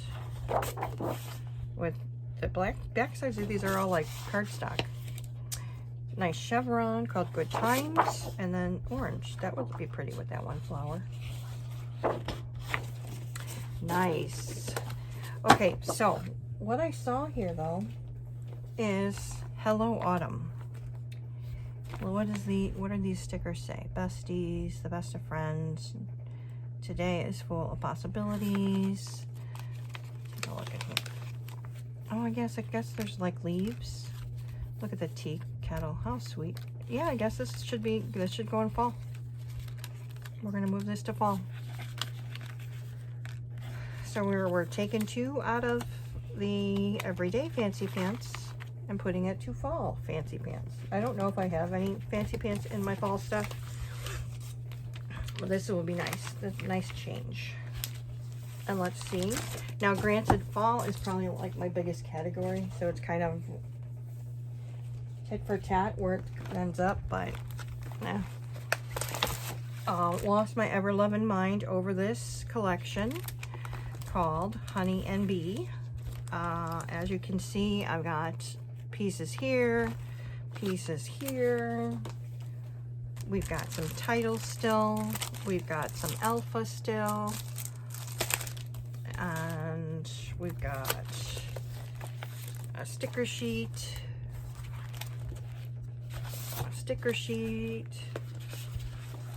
with the black back sides of these are all like cardstock. Nice chevron called Good Times, and then orange. That would be pretty with that one flower. Nice. Okay, so what I saw here though is Hello Autumn. Well, what do these stickers say? Besties, the best of friends. Today is full of possibilities. Take a look at here. Oh, I guess there's like leaves. Look at the tea kettle. How sweet. Yeah, I guess this should go in fall. We're gonna move this to fall. So we're taking 2 out of the everyday fancy pants and putting it to fall fancy pants. I don't know if I have any fancy pants in my fall stuff. Well, this will be nice. That's a nice change. And let's see. Now, granted, fall is probably like my biggest category, so it's kind of tit for tat where it ends up, but nah. Lost my ever-loving mind over this collection called Honey and Bee. As you can see, I've got pieces here, pieces here. We've got some titles still. We've got some alpha still. And we've got a sticker sheet. A sticker sheet.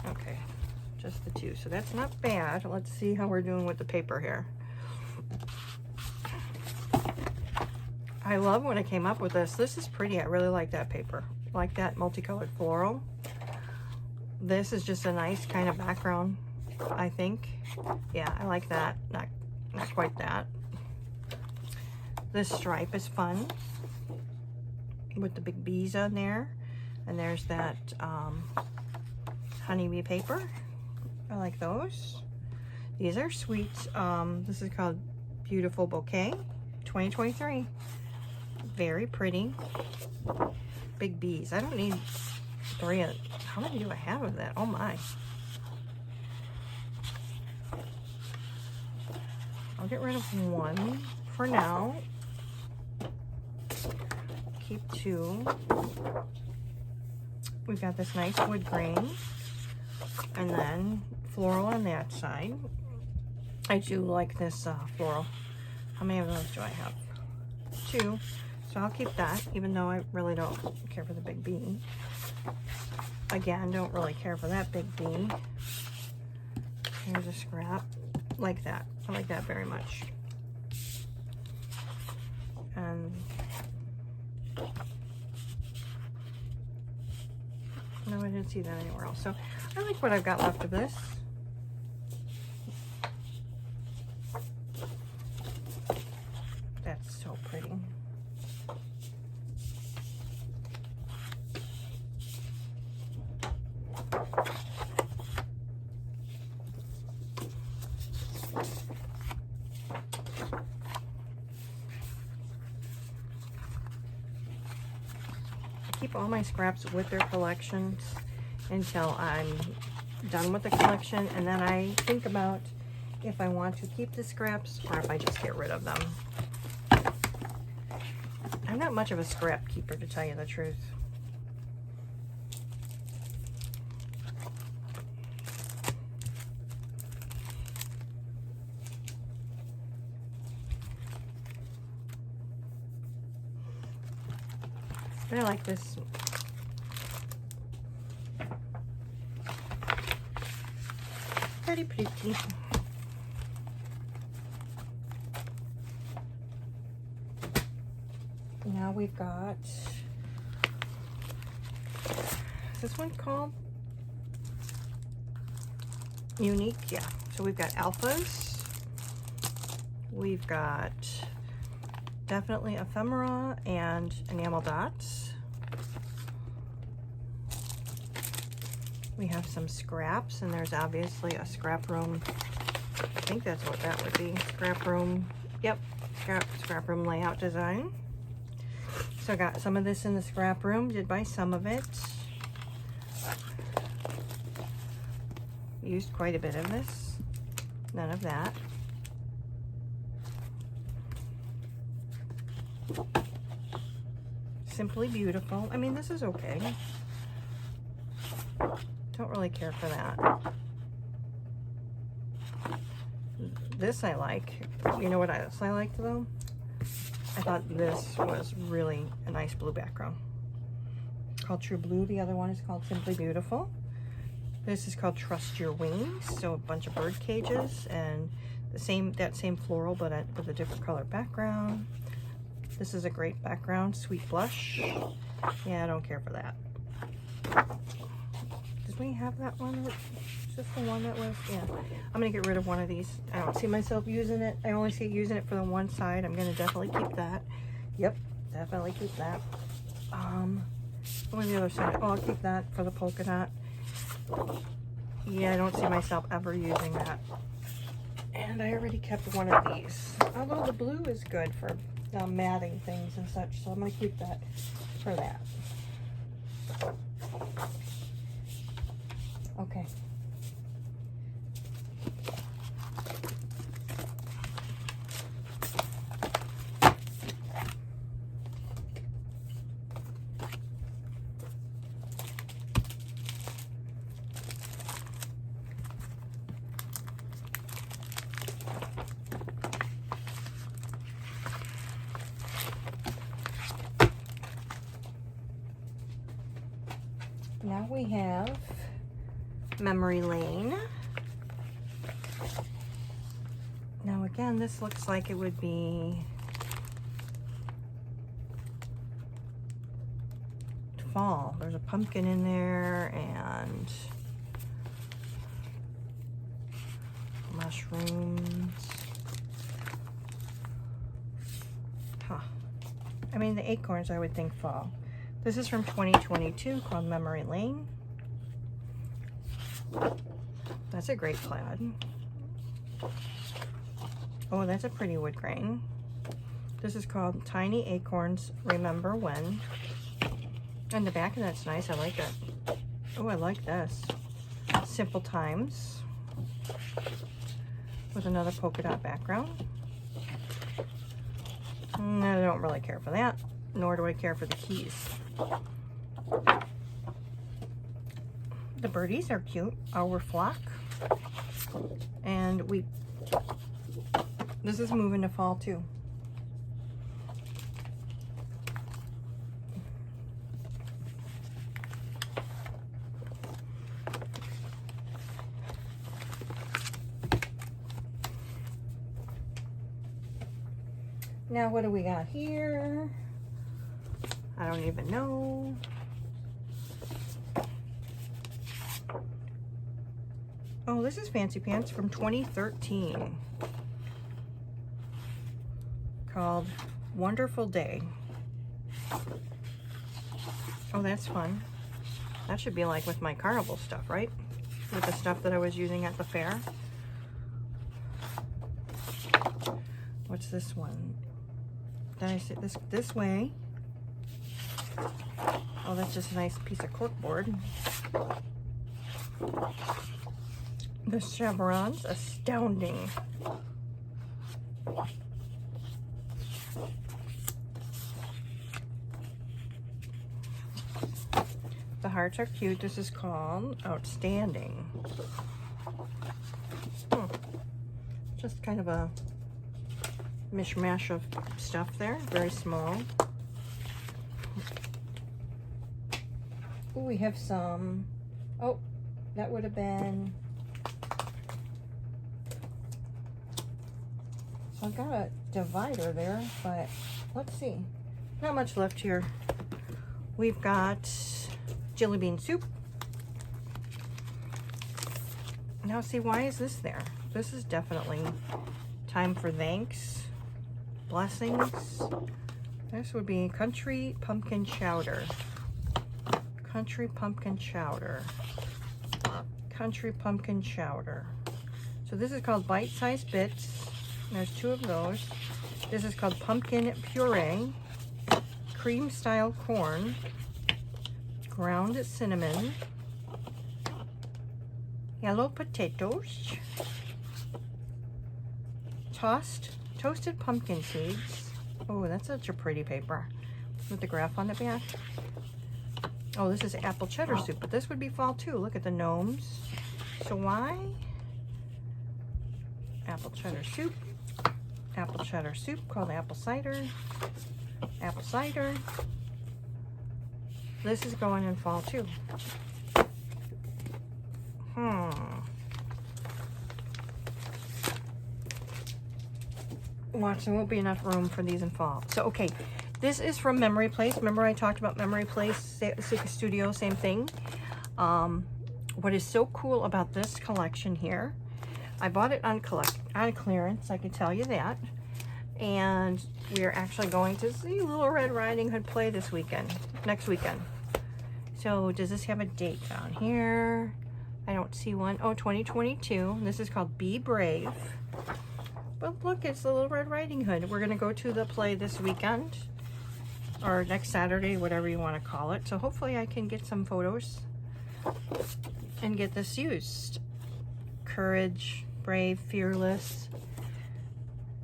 Okay, just the two. So that's not bad. Let's see how we're doing with the paper here. I love when I came up with this. This is pretty. I really like that paper. I like that multicolored floral. This is just a nice kind of background, I think. Yeah, I like that. Not quite that. This stripe is fun with the big bees on there. And there's that honeybee paper. I like those. These are sweet. This is called Beautiful Bouquet 2023. Very pretty. Big bees. I don't need 3 of. How many do I have of that? Oh my. I'll get rid of 1 for now. Keep 2. We've got this nice wood grain. And then floral on that side. I do like this floral. How many of those do I have? 2. So I'll keep that, even though I really don't care for the big bee. Again, don't really care for that big bee. Here's a scrap. Like that. I like that very much. And no, I didn't see that anywhere else. So I like what I've got left of this. That's so pretty. Keep all my scraps with their collections until I'm done with the collection, and then I think about if I want to keep the scraps or if I just get rid of them. I'm not much of a scrap keeper, to tell you the truth. But I like this. Pretty pretty. Now we've got, is this one called Unique? Yeah. So we've got alphas. We've got definitely ephemera and enamel dots. We have some scraps, and there's obviously a scrap room. I think that's what that would be. Scrap room. Yep. Scrap room layout design. So I got some of this in the scrap room. Did buy some of it. Used quite a bit of this. None of that. Simply Beautiful. I mean, this is okay. Don't really care for that. This I like. You know what else I liked though? I thought this was really a nice blue background. Called True Blue. The other one is called Simply Beautiful. This is called Trust Your Wings. So a bunch of bird cages and that same floral, but with a different color background. This is a great background. Sweet Blush. Yeah, I don't care for that. Did we have that one? Is this the one that was? Yeah. I'm going to get rid of one of these. I don't see myself using it. I only see using it for the one side. I'm going to definitely keep that. Yep, definitely keep that. What was the other side? Oh, I'll keep that for the polka dot. Yeah, I don't see myself ever using that. And I already kept one of these. Although the blue is good for matting things and such, so I'm going to keep that for that. Okay. Now we have Memory Lane. Now again, this looks like it would be fall. There's a pumpkin in there and mushrooms. Huh. I mean, the acorns, I would think fall. This is from 2022 called Memory Lane. That's a great plaid. Oh, that's a pretty wood grain. This is called Tiny Acorns Remember When. And the back of that's nice. I like it. Oh, I like this. Simple Times with another polka dot background. I don't really care for that, nor do I care for the keys. The birdies are cute. Our flock. And this is moving to fall too. Now what do we got here? I don't even know. Oh, this is Fancy Pants from 2013. Called Wonderful Day. Oh, that's fun. That should be like with my carnival stuff, right? With the stuff that I was using at the fair. What's this one? Did I say this way? Oh, that's just a nice piece of corkboard. The chevrons, astounding. The hearts are cute. This is called Outstanding. Just kind of a mishmash of stuff there. Very small. Ooh, we have some. Oh, that would have been. So I've got a divider there, but let's see. Not much left here. We've got jelly bean soup. Now see, why is this there? This is definitely time for thanks, blessings. This would be country pumpkin chowder. Country pumpkin chowder. Country pumpkin chowder. So this is called bite-sized bits. There's 2 of those. This is called pumpkin puree, cream style corn, ground cinnamon, yellow potatoes, toasted pumpkin seeds. Oh, that's such a pretty paper with the graph on the back. Oh, this is apple cheddar soup, but this would be fall too. Look at the gnomes. So why? Apple cheddar soup. Apple cheddar soup called apple cider. Apple cider. This is going in fall too. Watch, there won't be enough room for these in fall. So, okay, this is from Memory Place. Remember I talked about Memory Place Studio, same thing. What is so cool about this collection here, I bought it on clearance, I can tell you that. And we are actually going to see Little Red Riding Hood play this weekend, next weekend. So does this have a date down here? I don't see one. Oh, 2022. This is called Be Brave. But look, it's the Little Red Riding Hood. We're going to go to the play this weekend, or next Saturday, whatever you want to call it. So hopefully I can get some photos and get this used. Courage, brave, fearless.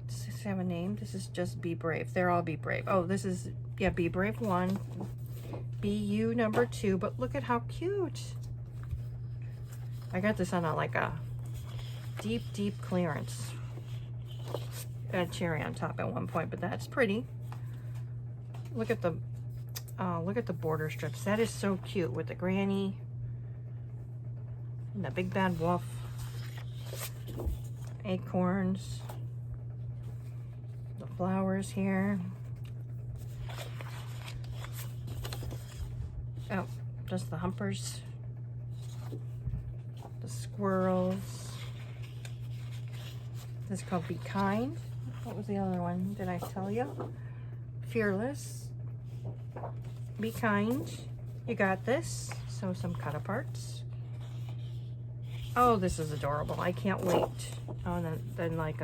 Does this have a name? This is just Be Brave. They're all Be Brave. Oh, this is, yeah, Be Brave 1. BU number 2. But look at how cute. I got this on like a deep clearance. Got a cherry on top at one point, but that's pretty. Look at the Oh, look at the border strips. That is so cute with the granny and the big bad wolf. Acorns. The flowers here. Oh, just the humpers. The squirrels. This is called Be Kind. What was the other one? Did I tell you? Fearless. Be Kind. You got this. So some cut aparts. Oh, this is adorable. I can't wait. Oh, and then like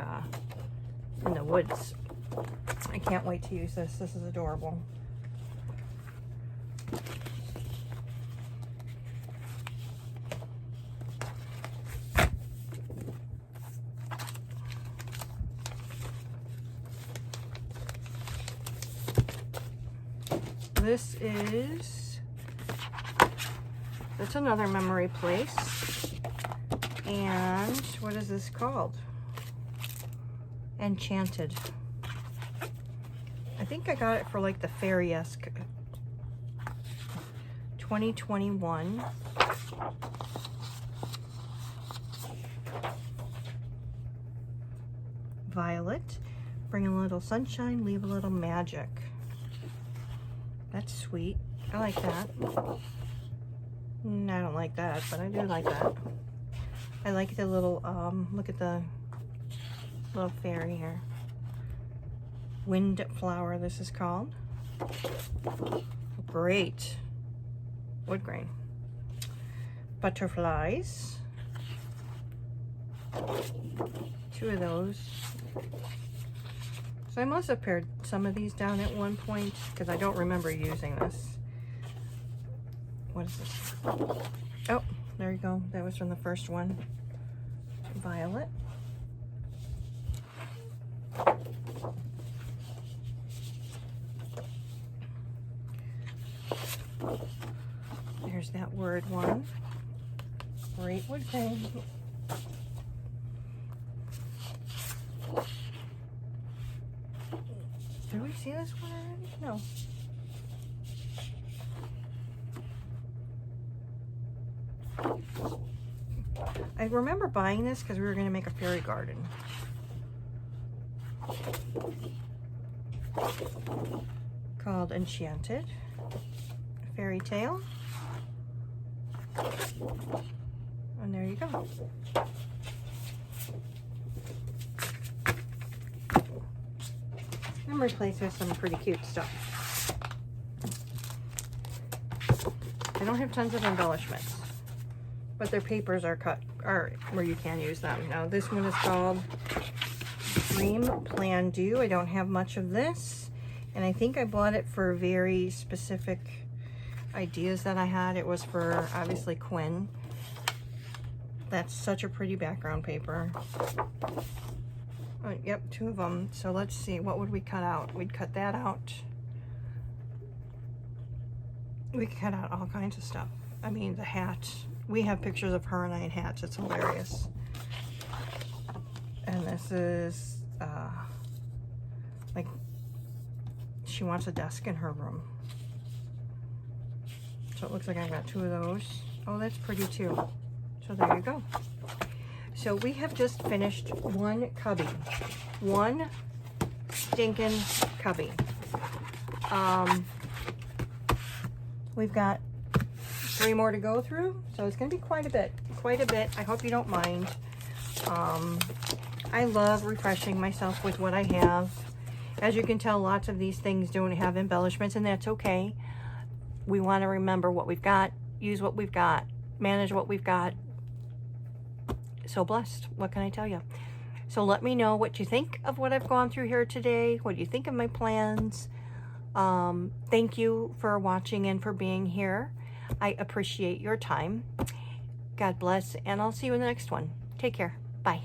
in the woods. I can't wait to use this. This is adorable. This is, that's another memory place. And what is this called? Enchanted. I think I got it for like the fairy-esque 2021. Violet. Bring a little sunshine, leave a little magic. That's sweet. I like that. I don't like that, but I do like that. I like the little, look at the little fairy here. Wind flower, this is called. Great. Wood grain. Butterflies. 2 of those. So I must have pared some of these down at one point because I don't remember using this. What is this? Oh, there you go. That was from the first one. Violet. There's that word one. Great wood grain. Did we see this one already? No. I remember buying this because we were going to make a fairy garden. Called Enchanted. Fairy tale. And there you go. I'm replaced with some pretty cute stuff. I don't have tons of embellishments, but their papers are cut, or where you can use them. Now this one is called Dream Plan Do. I don't have much of this, and I think I bought it for very specific ideas that I had. It was for obviously Quinn. That's such a pretty background paper. Oh, yep, 2 of them. So let's see, what would we cut out? We'd cut that out. We could cut out all kinds of stuff. I mean, the hat. We have pictures of her and I in hats. It's hilarious. And this is, like, she wants a desk in her room. So it looks like I've got 2 of those. Oh, that's pretty too. So there you go. So we have just finished one cubby. One stinking cubby. We've got 3 more to go through, so it's going to be quite a bit. I hope you don't mind. I love refreshing myself with what I have. As you can tell, lots of these things don't have embellishments, and that's okay. We want to remember what we've got, use what we've got, manage what we've got. So blessed. What can I tell you? So let me know what you think of what I've gone through here today. What do you think of my plans? Thank you for watching and for being here. I appreciate your time. God bless, and I'll see you in the next one. Take care. Bye.